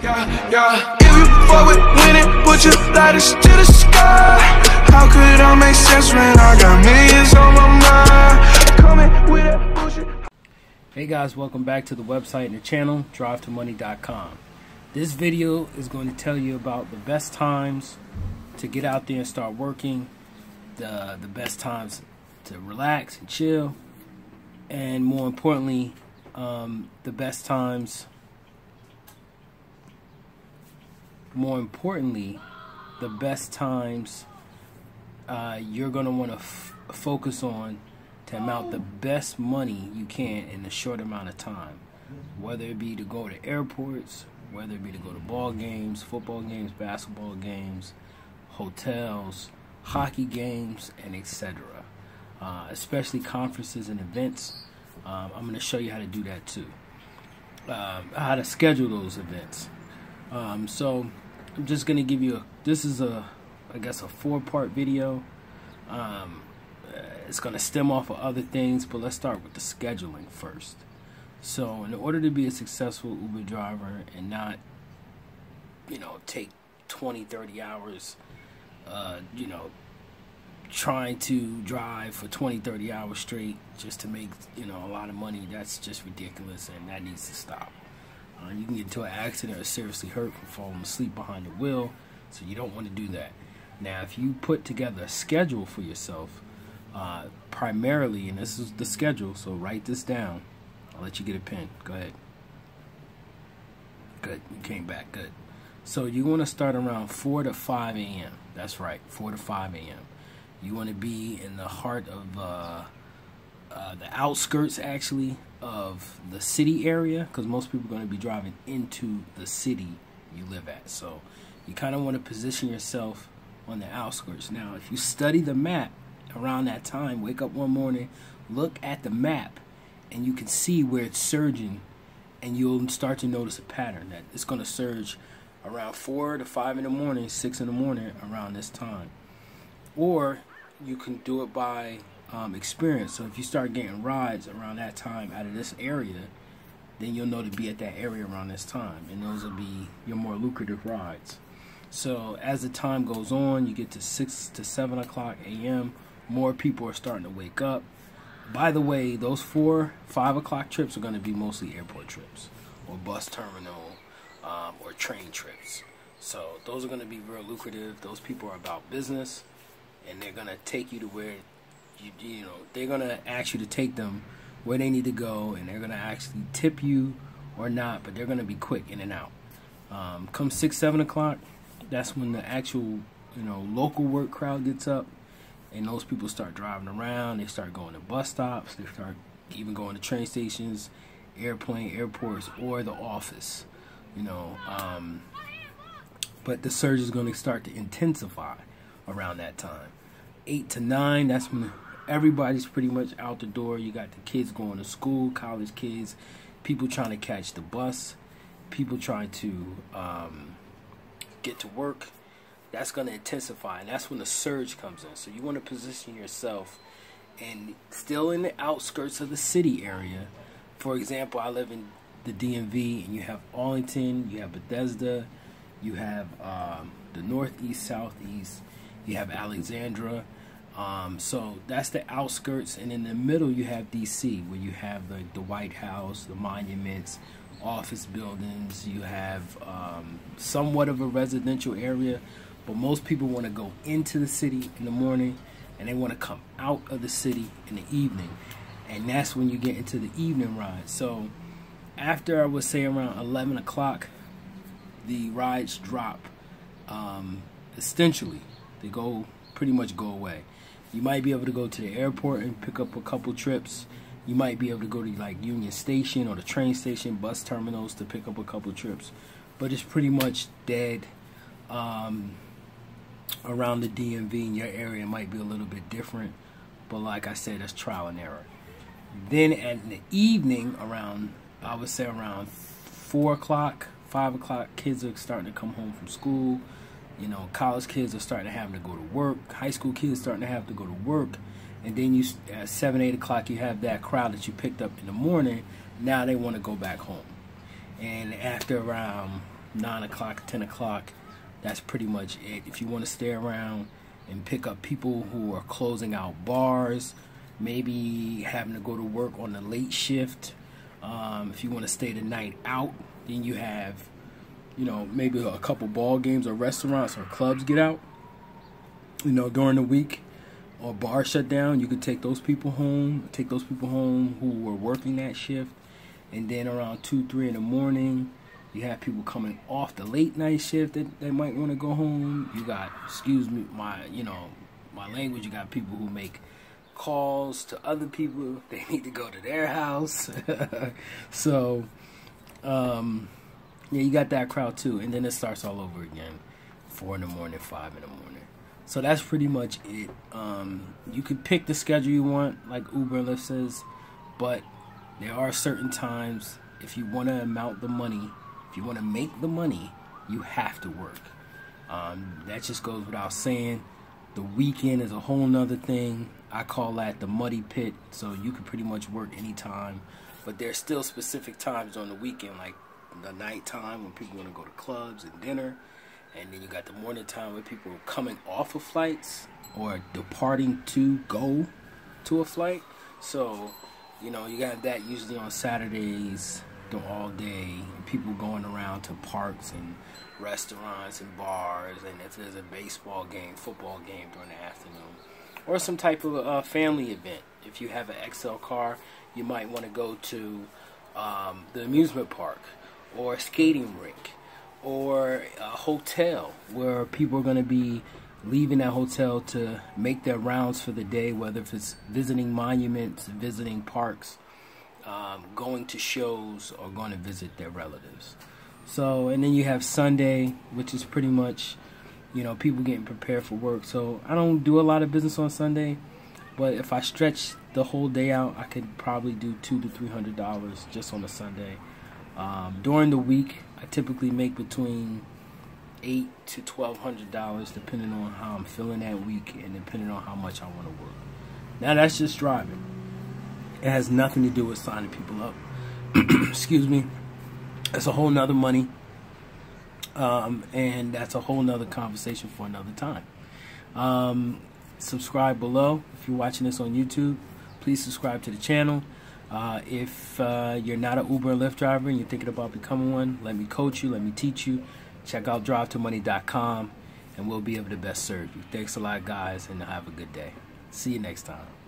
Yeah. If you fuck with winning, put your lighters to the sky. How could I make sense when I got millions on my mind? Coming with that bullshit. Hey guys, welcome back to the website and the channel, drivetomoney.com. This video is going to tell you about the best times to get out there and start working, the best times to relax and chill, and more importantly, the best times you're going to want to focus on to amount the best money you can in a short amount of time, whether it be to go to airports, whether it be to go to ball games, football games, basketball games, hotels, hockey games, and etc. Especially conferences and events. I'm going to show you how to do that too, how to schedule those events. So I'm just going to give you this is I guess a 4-part video. It's going to stem off of other things, but let's start with the scheduling first. So in order to be a successful Uber driver and not, take 20-30 hours, trying to drive for 20-30 hours straight just to make, a lot of money, that's just ridiculous, and that needs to stop. You can get into an accident or seriously hurt from falling asleep behind the wheel, so you don't want to do that. Now, if you put together a schedule for yourself, primarily, and this is the schedule, so write this down. I'll let you get a pen. Go ahead. Good. You came back. Good. So you want to start around 4 to 5 a.m. That's right, 4 to 5 a.m. You want to be in the heart of the outskirts, actually, of the city area, because most people are going to be driving into the city you live at. So you kind of want to position yourself on the outskirts. Now, if you study the map around that time, wake up one morning, look at the map, and you can see where it's surging, and you'll start to notice a pattern that it's going to surge around 4 to 5 in the morning, 6 in the morning, around this time. Or you can do it by experience. So if you start getting rides around that time out of this area, then you'll know to be at that area around this time, and those will be your more lucrative rides. So as the time goes on, you get to 6 to 7 o'clock a.m., more people are starting to wake up. By the way, those 4, 5 o'clock trips are going to be mostly airport trips or bus terminal or train trips. So those are going to be real lucrative. Those people are about business, and they're going to take you to where they're going to ask you to take them where they need to go, and they're going to actually tip you or not, but they're going to be quick in and out. Come 6, 7 o'clock, that's when the actual local work crowd gets up, and those people start driving around. They start going to bus stops. They start even going to train stations, airports, or the office. But the surge is going to start to intensify around that time. 8 to 9, that's when everybody's pretty much out the door. You got the kids going to school, college kids, people trying to catch the bus, people trying to get to work. That's going to intensify, and that's when the surge comes in. So you want to position yourself and still in the outskirts of the city area. For example, I live in the DMV, and you have Arlington, you have Bethesda, you have the northeast, southeast, you have Alexandria. So that's the outskirts, and in the middle you have DC, where you have the White House, the monuments, office buildings. You have somewhat of a residential area, but most people want to go into the city in the morning, and they want to come out of the city in the evening, and that's when you get into the evening ride. So after, I would say, around 11 o'clock, the rides drop. Essentially, they pretty much go away. You might be able to go to the airport and pick up a couple trips. You might be able to go to like Union Station or the train station, bus terminals, to pick up a couple trips. But it's pretty much dead. Around the DMV in your area might be a little bit different, but like I said, that's trial and error. Then at the evening, around, I would say around 4 o'clock, 5 o'clock, kids are starting to come home from school. College kids are starting to have to go to work. High school kids starting to have to go to work. And then you, at 7, 8 o'clock, you have that crowd that you picked up in the morning. Now they want to go back home. And after around 9 o'clock, 10 o'clock, that's pretty much it. If you want to stay around and pick up people who are closing out bars, maybe having to go to work on the late shift, if you want to stay the night out, then you have, you know, maybe a couple ball games or restaurants or clubs get out, you know, during the week, or bar shut down. You could take those people home who were working that shift, and then around 2, 3 in the morning, you have people coming off the late night shift that they might want to go home. You got, excuse me, my language, you got people who make calls to other people. They need to go to their house. So, yeah, you got that crowd too. And then it starts all over again. 4 in the morning, 5 in the morning. So that's pretty much it. You can pick the schedule you want, like Uber and Lyft says, but there are certain times, if you want to amount the money, if you want to make the money, you have to work. That just goes without saying. The weekend is a whole nother thing. I call that the muddy pit. So you can pretty much work anytime. But there's still specific times on the weekend, like the nighttime when people want to go to clubs and dinner. And then you got the morning time where people are coming off of flights or departing to go to a flight. So, you know, you got that usually on Saturdays all day. People going around to parks and restaurants and bars, and if there's a baseball game, football game during the afternoon, or some type of family event. If you have an XL car, you might want to go to the amusement park or a skating rink or a hotel where people are going to be leaving that hotel to make their rounds for the day, whether if it's visiting monuments, visiting parks, going to shows, or going to visit their relatives. So, and then you have Sunday, which is pretty much, you know, people getting prepared for work. So I don't do a lot of business on Sunday, but if I stretch the whole day out, I could probably do $200 to $300 just on a Sunday. During the week, I typically make between $800 to $1,200, depending on how I'm feeling that week and depending on how much I want to work. Now that's just driving. It has nothing to do with signing people up. Excuse me. That's a whole nother money. And that's a whole nother conversation for another time. Subscribe below. If you're watching this on YouTube, please subscribe to the channel. If you're not an Uber or Lyft driver and you're thinking about becoming one, let me coach you, let me teach you. Check out drivetomoney.com and we'll be able to best serve you. Thanks a lot, guys, and have a good day. See you next time.